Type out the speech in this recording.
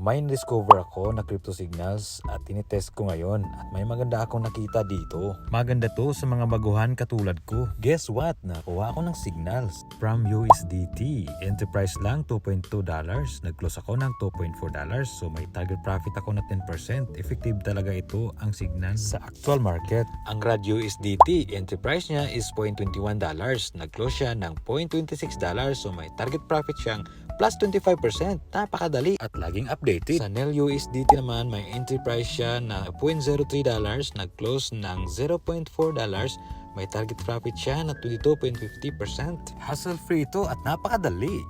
May discover ako na crypto signals at tinitest ko ngayon at may maganda akong nakita dito. Maganda to sa mga baguhan katulad ko. Guess what? Nakuha ako ng signals from USDT. Enterprise lang $2.2. Nag-close ako ng $2.4. So may target profit ako na 10%. Effective talaga ito ang signal sa actual market. Ang RAD USDT, enterprise niya is $0.21. Nag-close siya ng $0.26. So may target profit siyang plus 25%. Napakadali at laging updated. Sa NEL USDT naman, may enterprise siya na $0.03. Nag-close ng $0.4. May target profit siya na 22.50%. Hassle-free ito at napakadali.